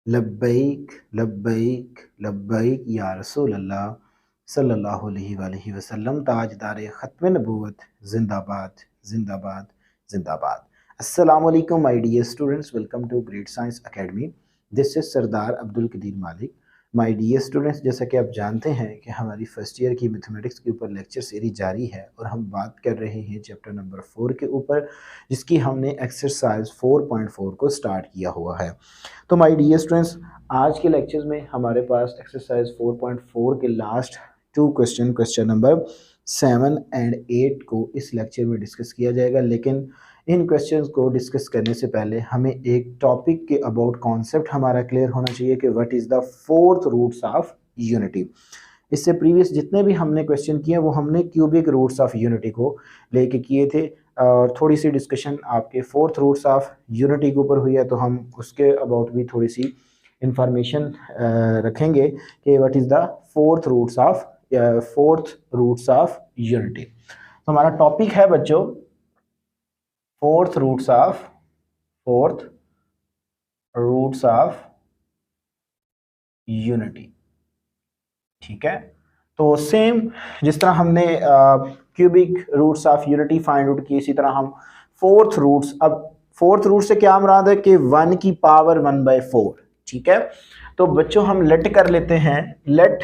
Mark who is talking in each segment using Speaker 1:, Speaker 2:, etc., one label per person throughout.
Speaker 1: लब्बैक लब्बैक लब्बैक या रसूल अल्लाह सल्लल्लाहु अलैहि वसल्लम। ताजदार ख़त्म नबूवत जिंदाबाद जिंदाबाद जिंदाबाद। अस्सलामु अलैकुम my dear students, welcome to great science academy. This is Sardar Abdul Qadir Malik. My dear students, जैसा कि आप जानते हैं कि हमारी फर्स्ट ईयर की मैथमेटिक्स के ऊपर लेक्चर सीरीज जारी है और हम बात कर रहे हैं चैप्टर नंबर 4 के ऊपर, जिसकी हमने एक्सरसाइज 4.4 को स्टार्ट किया हुआ है। तो माय डियर स्टूडेंट्स, आज के लेक्चर्स में हमारे पास एक्सरसाइज 4.4 के लास्ट 2 क्वेश्चन नंबर 7 एंड 8 को इस लेक्चर में डिस्कस किया जाएगा। लेकिन इन क्वेश्चंस को डिस्कस करने से पहले हमें एक टॉपिक के अबाउट कॉन्सेप्ट हमारा क्लियर होना चाहिए कि what is the fourth roots of unity. इससे प्रीवियस जितने भी हमने क्वेश्चन किए वो हमने क्यूबिक रूट्स ऑफ यूनिटी को लेके किए थे और थोड़ी सी डिस्कशन आपके फोर्थ रूट्स ऑफ यूनिटी के ऊपर हुई है, तो हम उसके अबाउट भी थोड़ी सी इंफॉर्मेशन रखेंगे कि what is the fourth roots of unity. तो हमारा टॉपिक है बच्चों फोर्थ रूट्स ऑफ यूनिटी। ठीक है, तो सेम जिस तरह हमने cubic roots of unity find out की, इसी तरह हम फोर्थ रूट्स, अब फोर्थ रूट से क्या मुराद है कि 1 की पावर 1/4। ठीक है, तो बच्चों हम लेट कर लेते हैं, let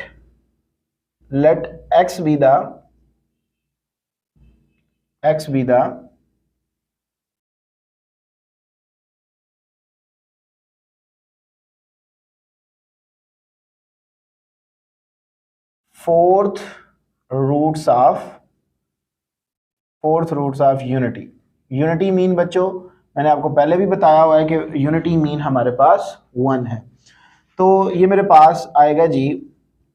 Speaker 1: x be the fourth roots of unity. Unity mean बच्चों मैंने आपको पहले भी बताया हुआ है कि यूनिटी मीन हमारे पास 1 है। तो ये मेरे पास आएगा जी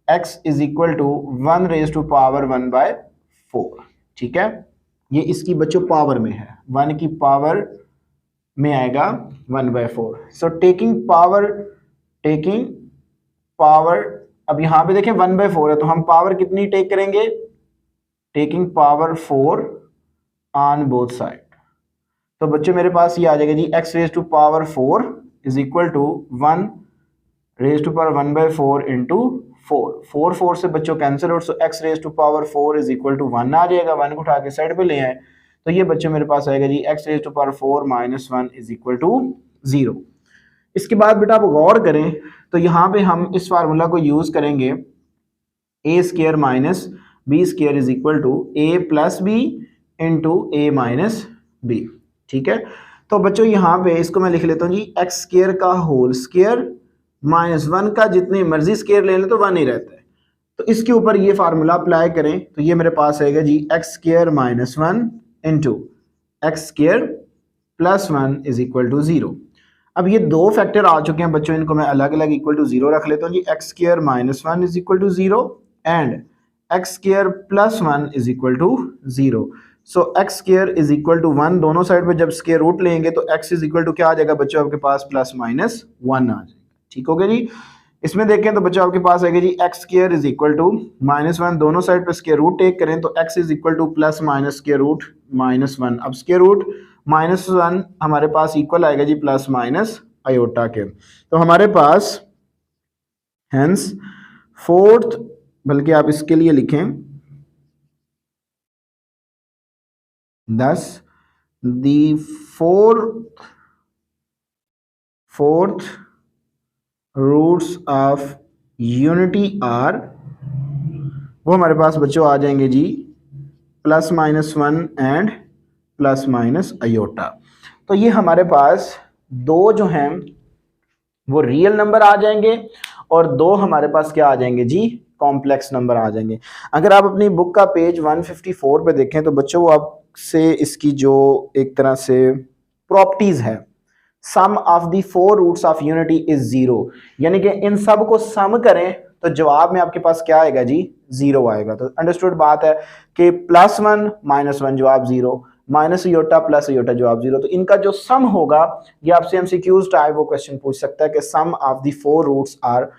Speaker 1: x is equal to 1 raise to power 1/4। ठीक है, ये इसकी बच्चों पावर में है, 1 की पावर में आएगा 1/4। सो टेकिंग पावर, अब यहाँ पे देखें 1/4 है, तो हम पावर कितनी टेक करेंगे, taking power 4 on both side. तो बच्चों मेरे पास ये आ जाएगा जी x raise to power 4 is equal to 1 raise to power 1/4 into 4 से बच्चों cancel out, so x raise to power 4 is equal to 1 आ जाएगा। 1 को उठा के साइड पे ले आए, तो ये बच्चों मेरे पास आएगा जी x raise to power 4 minus 1 is equal to 0। इसके बाद बेटा आप गौर करें तो यहाँ पे हम इस फार्मूला को यूज करेंगे, a square minus b square is equal to a plus b into a minus b। ठीक है, तो बच्चों यहाँ पे इसको मैं लिख लेता हूँ जी x स्क्वायर का होल स्क्वायर माइनस 1 का जितने मर्जी स्क्वायर ले लें तो 1 ही रहता है। तो इसके ऊपर ये फार्मूला अप्लाई करें तो ये मेरे पास आएगा जी x square minus 1 into x square plus 1 is equal to 0। अब ये दो फैक्टर आ चुके हैं बच्चों, इनको मैं अलग अलग इक्वल टू 0 रख लेता हूँ जी। x square minus 1 is equal to 0 and x square plus 1 is equal to 0। So x square is equal to 1, दोनों साइड पे जब स्क्वायर रूट लेंगे तो x इज इक्वल टू क्या आ जाएगा बच्चों आपके पास प्लस माइनस 1 आ जाएगा। ठीक हो गया जी। इसमें देखें तो बच्चों आपके पास आएगा जी x square is equal to minus 1, दोनों साइड पे स्क्वायर रूट टेक करें तो x is equal to plus minus square root minus 1। अब स्क्वायर रूट माइनस 1 हमारे पास इक्वल आएगा जी प्लस माइनस आयोटा के। तो हमारे पास हेंस फोर्थ, बल्कि आप इसके लिए लिखें thus the fourth roots of unity are, वो हमारे पास बच्चों आ जाएंगे जी plus minus 1 and plus minus iota. तो ये हमारे पास दो जो हैं वो रियल नंबर आ जाएंगे और दो हमारे पास क्या आ जाएंगे जी कॉम्प्लेक्स नंबर आ जाएंगे। अगर आप अपनी बुक का पेज 154 पे देखें तो बच्चों वो आपसे इसकी जो एक तरह से प्रॉपर्टीज है, sum of the 4 roots of unity is 0, यानी कि इन सब को सम करें तो जवाब में आपके पास क्या आएगा जी 0 आएगा। तो अंडरस्टूड बात है कि प्लस 1 माइनस 1 जवाब 0, माइनस आयोटा प्लस आयोटा जवाब 0। तो इनका जो सम होगा ये आपसे एमसीक्यूज टाइप वो क्वेश्चन पूछ सकता है कि sum of the 4 roots are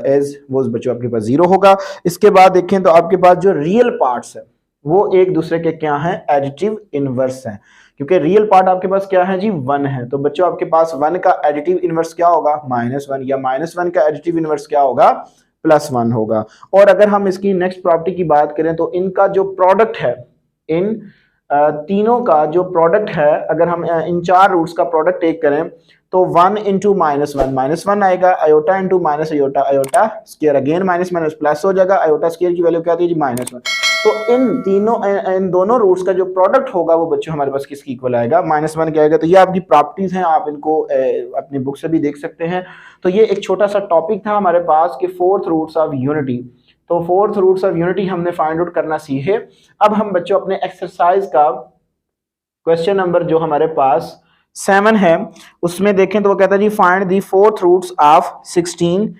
Speaker 1: as वो बच्चों आपके पास 0 होगा। इसके बाद देखें तो आपके पास जो रियल पार्ट्स है वो एक दूसरे के क्या हैं एडिटिव इनवर्स हैं, क्योंकि रियल पार्ट आपके पास क्या है जी 1 है। तो बच्चों आपके पास 1 का एडिटिव इनवर्स क्या होगा -1, या -1 का एडिटिव इनवर्स क्या होगा +1 होगा। और अगर हम इसकी नेक्स्ट प्रॉपर्टी की बात करें तो इनका जो प्रोडक्ट है, इन तीनों का जो प्रोडक्ट है, अगर हम इन चार रूट्स का प्रोडक्ट टेक करें तो 1 इंटू -1 आएगा, iota into minus iota, iota square, again minus minus plus हो जाएगा, अयोटा स्क्वायर की वैल्यू क्या आती है जी -1। तो इन दोनों रूट्स का जो प्रोडक्ट होगा वो बच्चों हमारे पास किसकी इक्वल आएगा -1 के आएगा। तो ये आपकी प्रॉपर्टीज हैं, आप इनको अपनी बुक से भी देख सकते हैं। तो ये एक छोटा सा टॉपिक था हमारे पास कि फोर्थ रूट्स ऑफ यूनिटी। तो फोर्थ रूट्स ऑफ यूनिटी हमने फाइंड आउट करना सीखे। अब हम बच्चों अपने एक्सरसाइज का क्वेश्चन नंबर जो हमारे पास 7 है उसमें देखें तो वो कहता है जी find the fourth roots of 16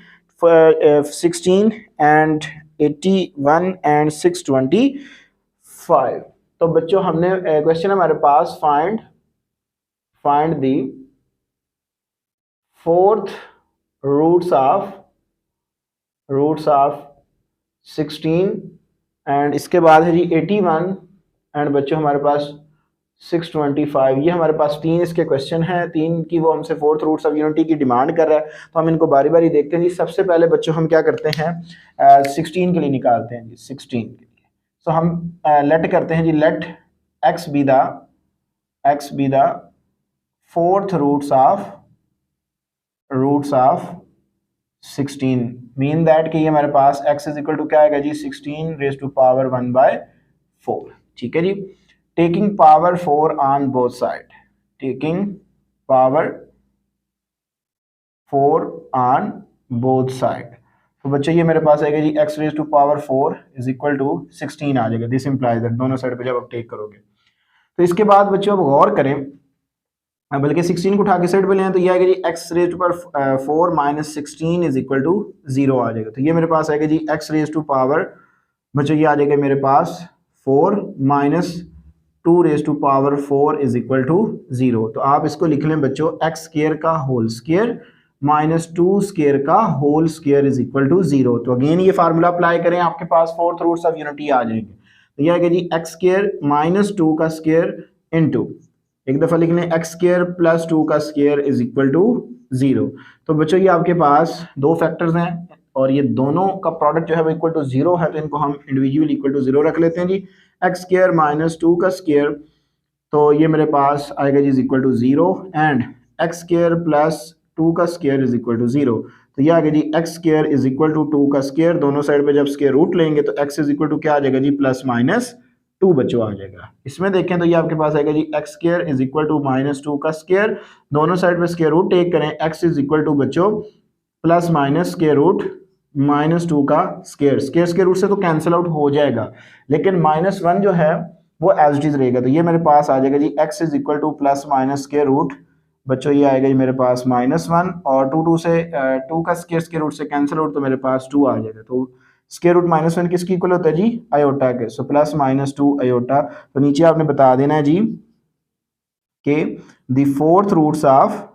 Speaker 1: and 81 and 625। तो बच्चों हमने क्वेश्चन हमारे पास find the fourth roots of 16 and इसके बाद है जी 81 एंड बच्चों हमारे पास 625। ये हमारे पास तीन इसके क्वेश्चन हैं, तीन की वो हमसे फोर्थ रूट्स ऑफ यूनिटी की डिमांड कर रहा है। तो हम इनको बारी बारी देखते हैं जी। सबसे पहले बच्चों हम क्या करते हैं 16 के लिए निकालते हैं जी, 16 के लिए। तो हम लेट करते हैं जी, let x be the fourth roots of 16, mean that कि ये हमारे पास x इज इक्वल टू क्या आएगा जी 16 रेज टू पावर 1/4। ठीक है जी। Taking power 4 on both side, taking power 4 on both side. तो बच्चों ये मेरे पास आएगा जी x raise to power 4 is equal to 16 आ जाएगा। दिस इंप्लाइज दैट दोनों साइड पे जब आप टेक करोगे तो इसके बाद बच्चों अब गौर करें, बल्कि 16 को उठा के साइड पे लें तो ये आएगा जी x raise to power 4 minus 16 is equal to 0 आ जाएगा। तो ये मेरे पास आएगा जी x रेज टू पावर बच्चों ये आ जाएगा मेरे पास 4 minus 2 raise to power 4 is equal to 0। तो आप इसको लिख लें बच्चों x स्क्वायर का होल स्क्वायर माइनस 2 स्क्वायर का whole square is equal to 0। तो अगेन ये फार्मूला अप्लाई करें, आपके पास फोर्थ रूट्स ऑफ यूनिटी आ जाएंगे। तो ये आएगा जी x स्क्वायर माइनस 2 का स्क्वायर इनटू, एक दफा लिख लें x स्क्वायर प्लस 2 का स्क्वायर इज इक्वल टू 0। तो बच्चों ये आपके पास दो फैक्टर्स हैं और ये दोनों का प्रोडक्ट जो है वो इक्वल टू 0 है, तो इनको हम इंडिविजुअल इक्वल टू 0 रख लेते हैं जी। x स्क्वायर माइनस 2 का स्क्वायर, तो ये मेरे पास आएगा जी is equal to 0 and x square plus 2 का स्क्वायर इज इक्वल टू 0। तो ये आ गया जी x square is equal to 2 का स्क्वायर, दोनों साइड पे जब स्क्वायर रूट लेंगे तो x इज इक्वल टू क्या आ जाएगा जी प्लस माइनस 2 बच्चों आ जाएगा। इसमें देखें तो ये आपके पास आएगा जी x square is equal to minus 2 का स्क्वायर, दोनों साइड पे स्क्वायर रूट टेक करें, x इज इक्वल टू बच्चों plus minus square root minus 2 का स्क्वायर, स्क्वायर रूट से तो कैंसिल आउट हो जाएगा, लेकिन -1 जो है वो एज इट इज रहेगा। तो ये मेरे पास आ जाएगा जी x is equal to plus minus square root बच्चों ये आएगा जी मेरे पास -1 और 2 से 2 का स्क्वायर रूट से कैंसिल आउट, तो मेरे पास 2 आ जाएगा। तो स्क्वायर रूट -1 किसकी इक्वल होता है जी अयोटा के, सो प्लस माइनस 2 अयोटा। तो नीचे आपने बता देना है जी कि द फोर्थ रूट्स ऑफ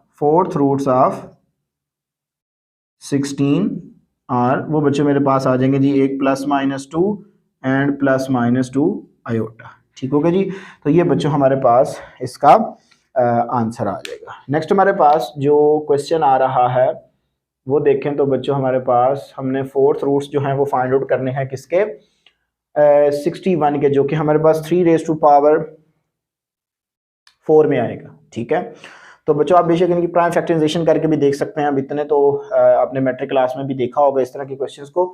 Speaker 1: 16 और वो बच्चे मेरे पास आ जाएंगे जी एक plus minus 2 and plus minus 2 iota. ठीक होगा जी। तो ये बच्चों हमारे पास इसका आंसर आ जाएगा। नेक्स्ट हमारे पास जो क्वेश्चन आ रहा है वो देखें तो बच्चों हमारे पास हमने फोर्थ रूट्स जो हैं वो फाइंड आउट करने हैं किसके 61 के, जो कि हमारे पास 3 रेज टू पावर 4 में आएगा। ठीक है। तो बच्चों आप बेशक इनकी प्राइम फैक्टराइजेशन करके भी देख सकते हैं, अब इतने तो आपने मैट्रिक क्लास में भी देखा होगा इस तरह के क्वेश्चंस को।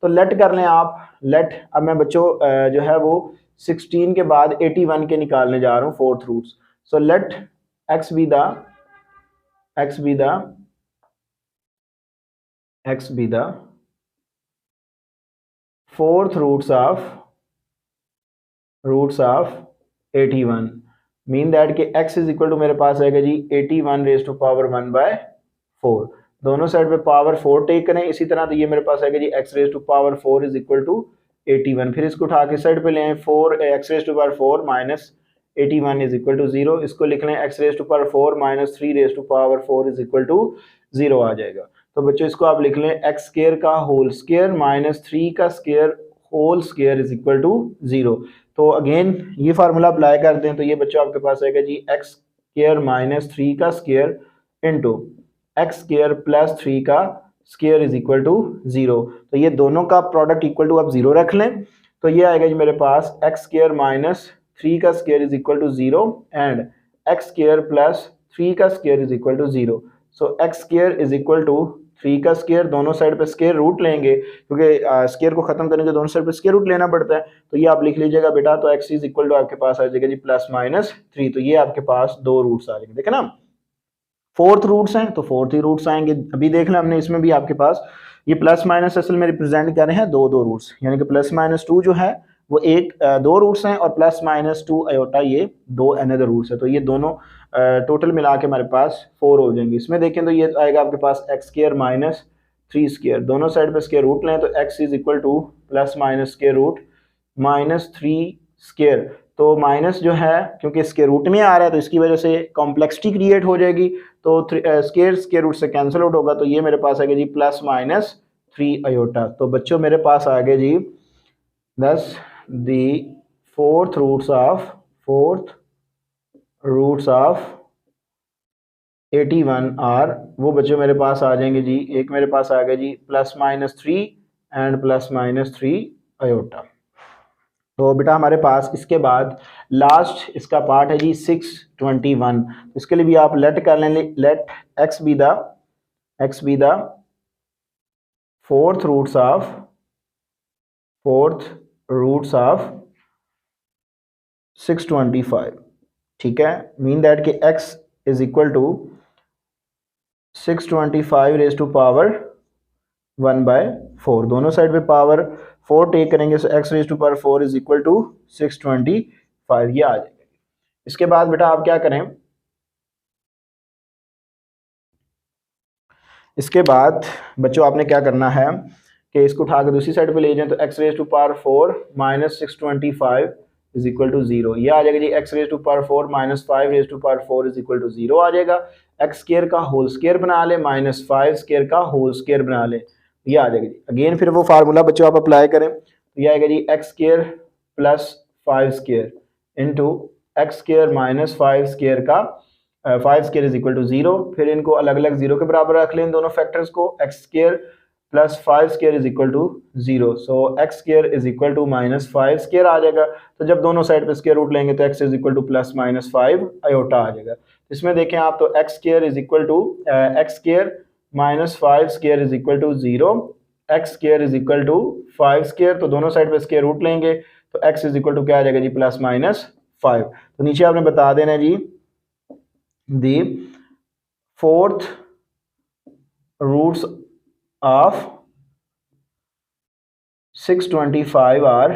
Speaker 1: तो लेट कर लें आप, लेट अब मैं बच्चों जो है वो 16 के बाद 81 के निकालने जा रहा हूँ fourth roots. So let x be the fourth roots of 81, mean that कि x इज इक्वल टू मेरे पास आएगा जी 81 रेज टू पावर 1/4, दोनों साइड पे पावर 4 टेक करें इसी तरह। तो ये मेरे पास आएगा जी x raise to power 4 is equal to 81, फिर इसको उठा के साइड पे ले आए 4 x रेज टू पावर 4 माइनस 81 इज इक्वल टू 0, इसको लिख लें x रेज टू पावर 4 माइनस 3 raise to power 4 is equal to 0 आ जाएगा। तो बच्चों इसको आप लिख लें x स्क्वायर का होल स्क्वायर माइनस 3 का square whole square is equal to 0। तो अगेन ये फार्मूला अप्लाई कर दें तो ये बच्चों आपके पास आएगा जी एक्स स्क्वायर माइनस 3 का square into x square plus 3 का स्क्वायर इज इक्वल टू 0। तो ये दोनों का प्रोडक्ट इक्वल टू आप 0 रख लें तो ये आएगा जी मेरे पास एक्स स्क्वायर माइनस 3 का square is equal to 0 and x square plus 3 का square is equal to 0। So x square is equal to 3 का स्क्वायर, दोनों साइड पे स्क्वायर रूट लेंगे क्योंकि स्क्वायर को खत्म करने के दोनों साइड पे स्क्वायर रूट लेना पड़ता है। तो ये आप लिख लीजिएगा बेटा, तो x इज इक्वल टू आपके पास आ जाएगा जी प्लस माइनस 3। तो ये आपके पास दो रूट्स आ जाएंगे, देखे ना फोर्थ रूट्स हैं तो फोर्थ ही रूट्स आएंगे। अभी देख लें हमने इसमें भी आपके पास ये प्लस माइनस असल में रिप्रेजेंट कर रहे हैं दो दो रूट्स, यानी कि प्लस माइनस 2 जो है वो एक दो रूट्स हैं और प्लस माइनस 2 आयोटा ये दो अनदर रूट्स है। तो ये दोनों टोटल मिला के हमारे पास 4 हो जाएंगे। इसमें देखें तो ये आएगा आपके पास एक्स स्क्वायर माइनस 3 स्क्वायर, दोनों साइड पे स्क्वायर रूट लें तो x is equal to plus minus square root minus 3 square. तो माइनस जो है क्योंकि स्क्वायर रूट में आ रहा है तो इसकी वजह से कॉम्प्लेक्सिटी क्रिएट हो जाएगी, तो स्क्वायर रूट से कैंसिल आउट होगा। तो ये मेरे पास आ गया जी प्लस माइनस 3 आयोटा। तो बच्चों मेरे पास आ गया जी thus the fourth roots of 81 are, वो बच्चों मेरे पास आ जाएंगे जी, एक मेरे पास आ गया जी plus minus 3 and plus minus 3 iota. तो बेटा हमारे पास इसके बाद लास्ट इसका पार्ट है जी 621। इसके लिए भी आप लेट कर लें, let x be the fourth roots of 625। ठीक है, मीन दैट कि x is equal to 625 raise to power 1/4, दोनों साइड पे पावर 4 टेक करेंगे तो x raise to power 4 is equal to 625, ये आ जाएगा। इसके बाद बेटा आप क्या करें, इसके बाद बच्चों आपने क्या करना है कि इसको उठा के दूसरी साइड पे ले जाएं तो x रेज टू पावर 4 माइनस 625 इज इक्वल टू 0, ये आ जाएगा जी x रेज टू पावर 4 माइनस 5 raise to power 4 is equal to 0 आ जाएगा। x स्क्वायर का होल स्क्वायर बना ले माइनस 5 स्क्वायर का होल स्क्वायर बना ले, ये आ जाएगा जी। अगेन फिर वो फार्मूला बच्चों आप अप्लाई करें तो ये आएगा जी x square plus 5 square into x square minus 5 square का 5 स्क्वायर इज इक्वल टू 0। फिर इनको अलग अलग 0 के बराबर रख लें इन दोनों फैक्टर्स को, x square plus 5 square is equal to 0। So x square is equal to minus 5 square आ जाएगा। तो जब दोनों साइड पे स्क्वायर रूट लेंगे तो x is equal to plus minus 5 iota आ जाएगा। इसमें देखें आप तो x square is equal to x square minus 5 square is equal to 0, x square is equal to 5 square, तो दोनों साइड पे स्क्वायर रूट लेंगे तो x इज इक्वल टू क्या आ जाएगा जी प्लस माइनस 5। तो नीचे आपने बता देना जी the fourth roots of 625 are,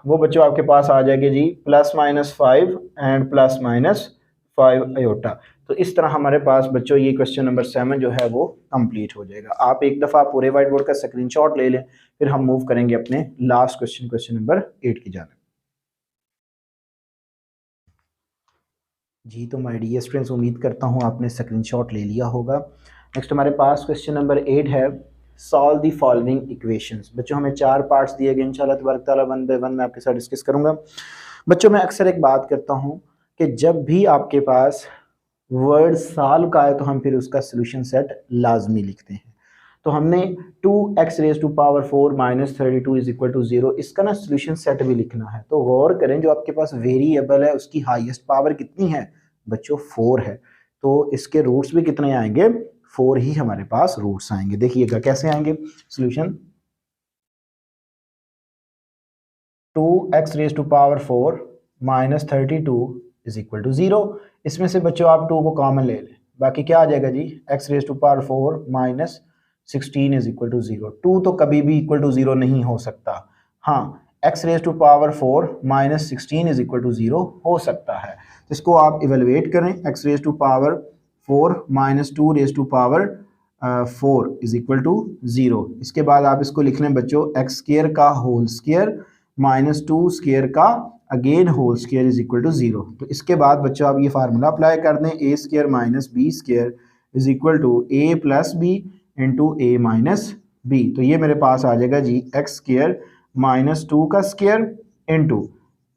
Speaker 1: वो बच्चों आपके पास आ जाएगी जी plus minus 5 and plus minus 5 iota. तो इस तरह हमारे पास बच्चों ये क्वेश्चन नंबर 7 जो है वो कंप्लीट हो जाएगा। आप एक दफ़ा पूरे व्हाइट बोर्ड का स्क्रीनशॉट ले लें, फिर हम मूव करेंगे अपने लास्ट क्वेश्चन नंबर 8 की जानिब। जी तो माय डियर स्टूडेंट्स, उम्मीद करता हूँ आपने स्क्रीनशॉट ले लिया होगा। नेक्स्ट हमारे पास क्वेश्चन नंबर 8 है, सॉल्व द फॉलोइंग इक्वेशंस। बच्चों हमें 4 पार्ट्स दिए गए, इंशाल्लाह तबारक ताला 1 बाय 1 मैं आपके साथ डिस्कस करूँगा। बच्चों मैं अक्सर एक बात करता हूँ कि जब भी आपके पास वर्ड सॉल्व का है तो हम फिर उसका सोल्यूशन सेट लाजमी लिखते हैं। तो हमने 2x रेज टू पावर 4 माइनस 32 इज इक्वल टू 0, इसका ना सोल्यूशन सेट भी लिखना है। तो गौर करें जो आपके पास वेरिएबल है उसकी हाईएस्ट पावर कितनी है बच्चों 4 है, तो इसके रूट्स भी कितने आएंगे 4 ही हमारे पास रूट्स आएंगे। देखिएगा कैसे आएंगे solution, 2x raise to power 4 माइनस 32 इज इक्वल टू 0, इसमें से बच्चों आप 2 को कॉमन ले लें, बाकी क्या आ जाएगा जी x raise to power 4 minus 16 is equal to 0। 2 तो कभी भी इक्वल टू 0 नहीं हो सकता, हाँ x raise to power 4 minus 16 is equal to 0 हो सकता है। तो इसको आप इवेलुएट करें, x raise to power 4 minus 2 raise to power 4 is equal to 0। इसके बाद आप इसको लिख लें बच्चों एक्स स्क्वायर का होल स्क्वायर माइनस 2 स्क्वायर का again whole square is equal to 0। तो इसके बाद बच्चों आप ये फार्मूला अप्लाई कर दें, A square minus B square is equal to A plus B into A minus B. तो ये मेरे पास आ जाएगा जी एक्स स्क्वायर माइनस 2 का square into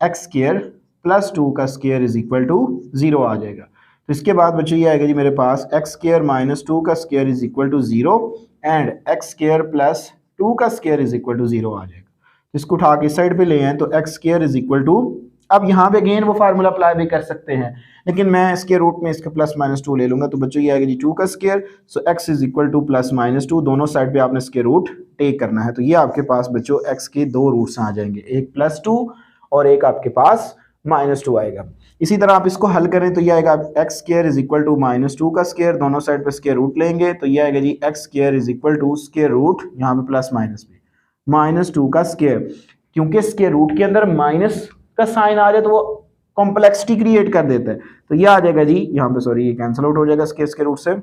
Speaker 1: x square plus 2 का स्क्वायर इज इक्वल टू 0 आ जाएगा। तो इसके बाद बच्चों ये आएगा जी मेरे पास एक्स स्क्वायर माइनस 2 का square is equal to 0 and x square plus 2 का स्क्वायर इज इक्वल टू 0 आ जाएगा। तो इसको उठा के इस साइड पे ले आए तो x square is equal to, अब यहाँ पे अगेन वो फार्मूला अप्लाई भी कर सकते हैं, लेकिन मैं इसके रूट में इसका प्लस माइनस 2 ले लूंगा। तो बच्चों ये आएगा जी 2 का square, so x is equal to plus minus 2, दोनों साइड पे आपने इसके रूट टेक करना है। तो ये आपके पास बच्चों x के दो रूट्स आ जाएंगे, एक प्लस 2 और एक आपके पास माइनस 2 आएगा। इसी तरह आप इसको हल करें तो ये आएगा x square is equal to minus 2 का स्क्वायर, दोनों साइड पे स्क्वायर रूट लेंगे तो ये आएगा जी x square is equal to square root, यहाँ पे प्लस माइनस में माइनस 2 का स्क्वायर, क्योंकि स्क्वायर रूट के अंदर माइनस का साइन आ जाए तो वो कॉम्प्लेक्सिटी क्रिएट कर देता है। तो ये आ जाएगा जी यहाँ पे, सॉरी ये कैंसिल आउट हो जाएगा इसके रूट से।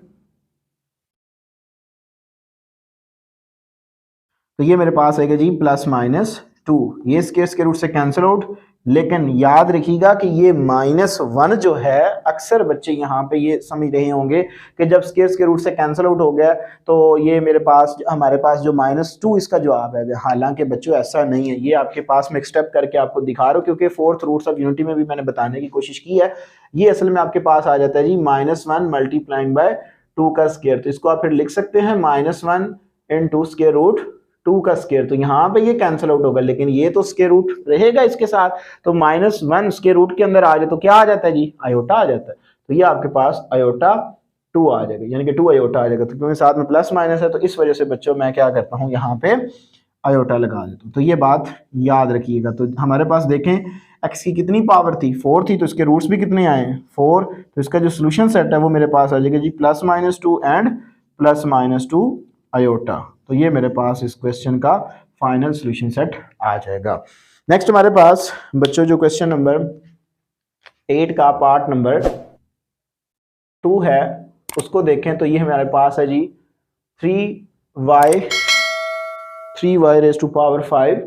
Speaker 1: तो ये मेरे पास आएगा जी प्लस माइनस 2, ये इसके रूट से कैंसिल आउट। लेकिन याद रखिएगा कि ये -1 जो है, अक्सर बच्चे यहाँ पे ये समझ रहे होंगे कि जब स्केयर्स के रूट से कैंसिल आउट हो गया तो ये मेरे पास हमारे पास जो -2 इसका जवाब है। हालांकि बच्चों ऐसा नहीं है, ये आपके पास में एक स्टेप करके आपको दिखा रहा हूँ, क्योंकि फोर्थ रूट्स ऑफ यूनिटी में भी मैंने बताने की कोशिश की है। ये असल में आपके पास आ जाता है जी -1 मल्टीप्लाइंग बाय 2 का स्केयर। तो इसको आप फिर लिख सकते हैं -1 इंटू स्केयर रूट 2 का स्केयर। तो यहाँ पे ये कैंसिल आउट होगा, लेकिन ये तो स्केयर रूट रहेगा इसके साथ, तो -1 स्केयर रूट के अंदर आ जाए तो क्या आ जाता है जी, आयोटा आ जाता है। तो ये आपके पास आयोटा 2 आ जाएगा, यानी कि 2 आयोटा आ जाएगा। तो क्योंकि साथ में प्लस माइनस है तो इस वजह से बच्चों मैं क्या करता हूँ, यहाँ पे आयोटा लगा देता हूँ। तो ये बात याद रखिएगा। तो हमारे पास देखें एक्स की कितनी पावर थी, 4 थी, तो इसके रूट्स भी कितने आए हैं, 4। तो इसका जो सोल्यूशन सेट है वो मेरे पास आ जाएगा जी +-2 एंड +-2 आयोटा। तो ये मेरे पास इस क्वेश्चन का फाइनल सॉल्यूशन सेट आ जाएगा। नेक्स्ट हमारे पास बच्चों जो क्वेश्चन नंबर 8 का पार्ट नंबर 2 है उसको देखें तो ये हमारे पास है जी 3y raise to power 5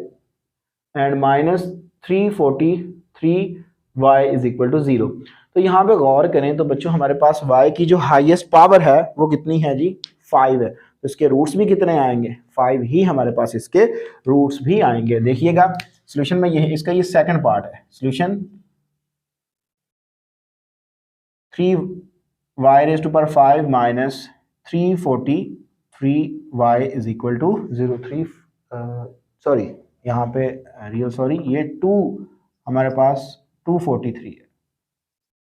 Speaker 1: and -343y is equal to 0। तो यहाँ पे गौर करें तो बच्चों हमारे पास y की जो हाईएस्ट पावर है वो कितनी है जी, 5 है। तो इसके रूट्स भी कितने आएंगे, 5 ही हमारे पास इसके रूट्स भी आएंगे। देखिएगा सॉल्यूशन में ये इसका ये सेकंड पार्ट है, solution 3y raise to power 5 माइनस 343y is equal to 0। Sorry यहाँ पे रियल सॉरी, ये 2 हमारे पास 243 है,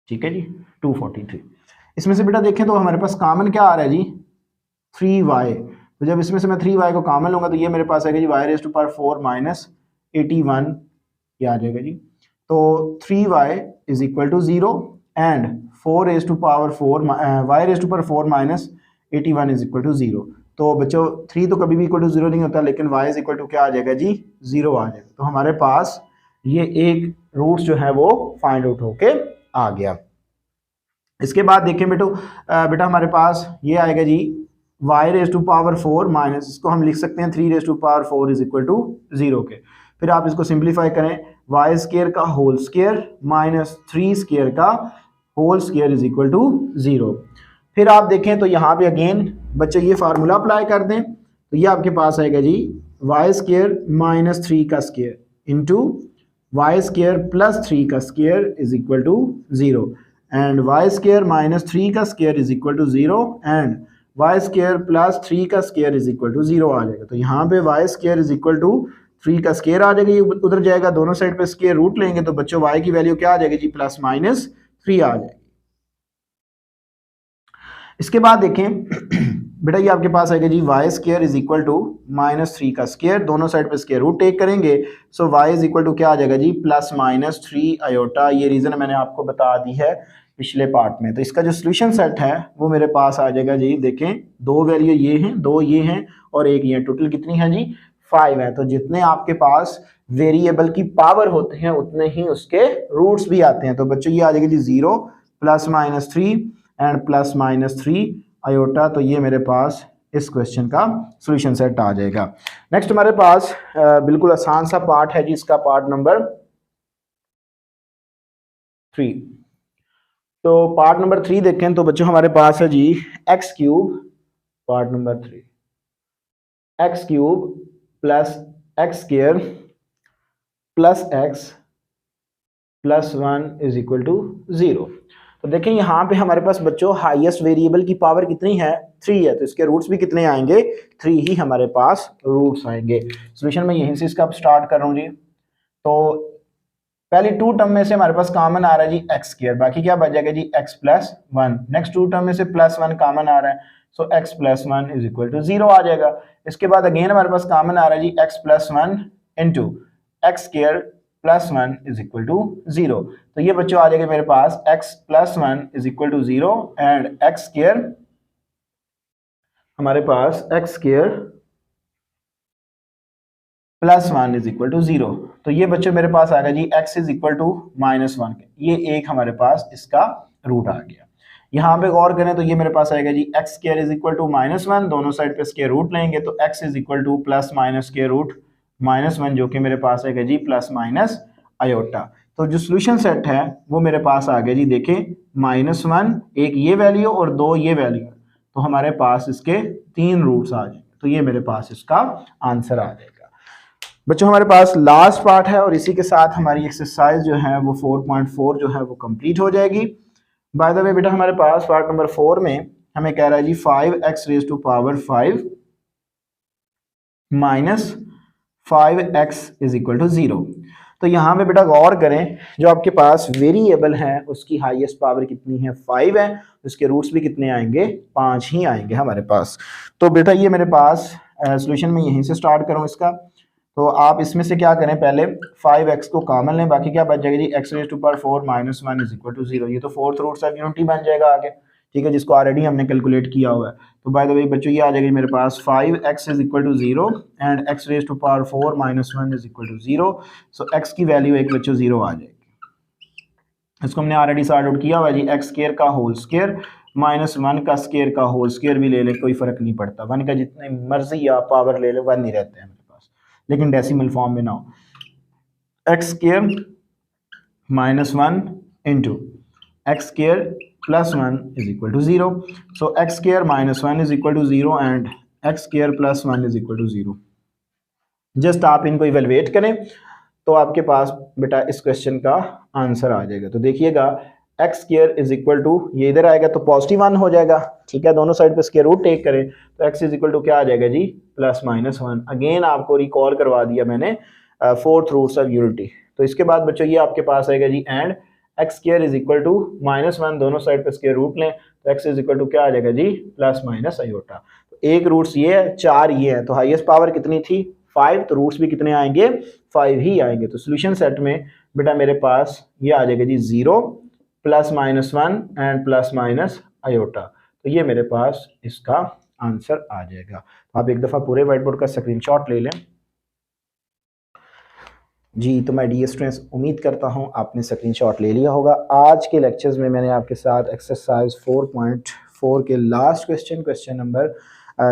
Speaker 1: ठीक है जी 243। इसमें से बेटा देखें तो हमारे पास कॉमन क्या आ रहा है जी, 3y। तो जब इसमें से मैं 3y को कॉमन लूंगा तो ये मेरे पास आएगा जी y रेज़ टू पावर 4 माइनस 81 ये आ जाएगा जी। तो 3y is equal to 0 and 4 raise to power 4 y raise to power 4 माइनस 81 इज इक्वल टू 0। तो बच्चों 3 तो कभी भी इक्वल टू 0 नहीं होता, लेकिन y इज इक्वल टू क्या आ जाएगा जी, 0 आ जाएगा। तो हमारे पास ये एक रूट्स जो है वो फाइंड आउट होके आ गया। इसके बाद देखें बेटा हमारे पास ये आएगा जी y रेज़ टू पावर 4 माइनस, इसको हम लिख सकते हैं 3 raise to power 4 is equal to 0 के। फिर आप इसको सिंप्लीफाई करें, y स्क्वायर का होल स्क्वायर माइनस 3 स्क्वायर का whole square is equal to 0। फिर आप देखें तो यहाँ पे अगेन बच्चे ये फार्मूला अप्लाई कर दें तो ये आपके पास आएगा जी y स्क्वायर माइनस 3 का square into y square plus 3 का square is equal to 0 and y square minus 3 का square is equal to 0 and y square plus 3 का स्क्वायर इज इक्वल टू 0 आ जाएगा। तो यहाँ पे y square is equal to 3 का स्क्वायर आ जाएगा, ये उधर जाएगा, दोनों साइड पे स्क्वायर रूट लेंगे तो बच्चों y की वैल्यू क्या आ जाएगी जी, +-3 आ जाएगी। इसके बाद देखें बेटा ये आपके पास आएगा जी y square is equal to -3 का स्क्वायर, दोनों साइड पे स्क्वायर रूट टेक करेंगे, सो वाई इज इक्वल टू क्या आ जाएगा जी +-3 आयोटा। ये रीजन मैंने आपको बता दी है पिछले पार्ट में। तो इसका जो सोल्यूशन सेट है वो मेरे पास आ जाएगा जी, देखें दो वैल्यू ये हैं, दो ये हैं और एक ये, टोटल कितनी है जी 5 है। तो जितने आपके पास वेरिएबल की पावर होते हैं उतने ही उसके रूट्स भी आते हैं। तो बच्चों ये आ जाएगा जी 0 +-3 एंड +-3 आयोटा। तो ये मेरे पास इस क्वेश्चन का सॉल्यूशन सेट आ जाएगा। नेक्स्ट हमारे पास बिल्कुल आसान सा पार्ट है जी, इसका पार्ट नंबर 3। तो पार्ट नंबर 3 देखें तो बच्चों हमारे पास है जी x3, part number 3 x3 plus x square plus x plus 1 is equal to 0। तो देखें यहाँ पे हमारे पास बच्चों हाईएस्ट वेरिएबल की पावर कितनी है, 3 है, तो इसके रूट्स भी कितने आएंगे, 3 ही हमारे पास रूट्स आएंगे। सोल्यूशन मैं यहीं से इसका स्टार्ट कर रहा हूँ जी। तो पहली टू टर्म में से हमारे पास कॉमन आ रहा है जी एक्स स्क्वायर, बाकी क्या बच जाएगा जी x plus 1। Next two term में से प्लस 1 कॉमन आ रहा है, so x plus 1 is equal to 0 आ जाएगा। इसके बाद अगेन हमारे पास कॉमन आ रहा है जी x plus 1 into x square plus 1 is equal to 0। तो ये बच्चों आ जाएगा मेरे पास x plus 1 is equal to 0 and x square हमारे पास x square plus 1 is equal to 0। तो ये बच्चों मेरे पास आ गया जी x इज इक्वल टू -1, ये एक हमारे पास इसका रूट आ गया। यहाँ पे गौर करें तो ये मेरे पास आएगा जी x square is equal to -1, दोनों साइड पे स्क्वायर रूट लेंगे तो x is equal to plus minus square root -1, जो कि मेरे पास आएगा जी प्लस माइनस आयोटा। तो जो सोल्यूशन सेट है वो मेरे पास आ गया जी, देखें -1 एक ये वैल्यू और 2 ये वैल्यू, तो हमारे पास इसके 3 रूट्स आ जाएंगे, तो ये मेरे पास इसका आंसर आ जाएगा। बच्चों हमारे पास लास्ट पार्ट है और इसी के साथ हमारी एक्सरसाइज जो है वो 4.4 जो है वो कंप्लीट हो जाएगी। बाय द वे बेटा हमारे पास पार्ट नंबर 4 में हमें कह रहा है जी 5x रेज टू पावर 5 माइनस 5x इज इक्वल टू 0। तो यहाँ पे बेटा गौर करें, जो आपके पास वेरिएबल है उसकी हाईएस्ट पावर कितनी है, 5 है, उसके रूट्स भी कितने आएंगे, 5 ही आएंगे हमारे पास। तो बेटा ये मेरे पास सॉल्यूशन में यहीं से स्टार्ट करूँ इसका। तो आप इसमें से क्या करें, पहले 5x को कॉमन लें, बाकी क्या बच जाएगा जी x raise to power 4 minus 1 is equal to 0। ये तो फोर्थ रूट ऑफ यूनिटी बन जाएगा आगे, ठीक है, जिसको ऑलरेडी हमने कैलकुलेट किया हुआ है। तो बाय द वे बच्चों ये आ जाएगी मेरे पास 5x is equal to 0 and x raise to power 4 minus 1 is equal to 0। So x की वैल्यू एक बच्चों 0 आ जाएगी। इसको हमने ऑलरेडी सॉर्ट आउट किया हुआ है जी, एक्स स्क्वायर का होल स्क्वायर माइनस 1 का स्क्वायर का होल स्क्वायर भी ले ले, कोई फर्क नहीं पड़ता, 1 का जितनी मर्जी आप पावर ले लो 1 नहीं रहते हैं मेरे पास, लेकिन डेसिमल फॉर्म में ना हो। X square minus 1 into x square plus 1 is equal to 0। So x square minus 1 is equal to 0 and x square plus 1 is equal to 0। Just आप इनको इवेलुएट करें तो आपके पास बेटा इस क्वेश्चन का आंसर आ जाएगा। तो देखिएगा x square is equal to, ये इधर आएगा तो पॉजिटिव 1 हो जाएगा, ठीक है, दोनों साइड पे स्क्वायर रूट टेक करें तो एक्स इज इक्वल टू क्या आ जाएगा जी, प्लस माइनस 1। अगेन आपको रिकॉल करवा दिया मैंने फोर्थ रूट्स ऑफ यूनिटी। तो इसके बाद बच्चों ये आपके पास आएगा जी and x square is equal to -1, दोनों साइड पे स्क्वायर रूट लें तो एक्स इज इक्वल टू क्या आ जाएगा जी, प्लस माइनस आयोटा। तो एक रूट्स ये है, 4 ये है, तो हाईएस्ट पावर कितनी थी, 5, तो रूट्स भी कितने आएंगे, 5 ही आएंगे। तो सोल्यूशन सेट में बेटा मेरे पास ये आ जाएगा जी 0 plus minus 1 and plus minus iota. तो ये मेरे पास इसका आंसर आ जाएगा। आप एक दफ़ा पूरे व्हाइट बोर्ड का स्क्रीनशॉट ले लें जी। तो मैं डियर स्टूडेंट्स उम्मीद करता हूँ आपने स्क्रीनशॉट ले लिया होगा। आज के लेक्चर्स में मैंने आपके साथ एक्सरसाइज 4.4 के लास्ट क्वेश्चन नंबर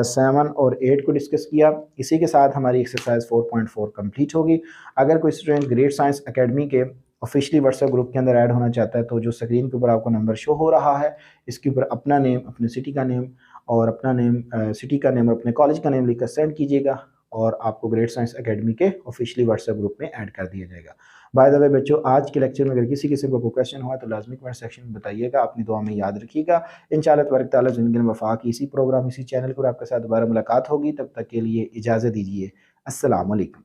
Speaker 1: 7 और 8 को डिस्कस किया। इसी के साथ हमारी एक्सरसाइज 4.4 कंप्लीट होगी। अगर कोई स्टूडेंट ग्रेट साइंस एकेडमी के ऑफिशियली व्हाट्सएप ग्रुप के अंदर ऐड होना चाहता है तो जो स्क्रीन के ऊपर आपको नंबर शो हो रहा है इसके ऊपर अपना नेम, अपनी सिटी का नेम और अपना नेम, सिटी का नेम और अपने कॉलेज का नेम लिखकर सेंड कीजिएगा और आपको ग्रेट साइंस एकेडमी के ऑफिशियली व्हाट्सएप ग्रुप में ऐड कर दिया जाएगा। बाय द वे बच्चों, आज के लेक्चर में अगर किसी किस्म का कोई क्वेश्चन हुआ तो लाजमी कमेंट सेक्शन में बताइएगा, अपनी दुआ में याद रखिएगा। इंशाअल्लाह तबारक तआला ज़िंदगी में वफा की इसी प्रोग्राम, इसी चैनल पर आपके साथ दोबारा मुलाकात होगी। तब तक के लिए इजाज़त दीजिए। अस्सलाम वालेकुम।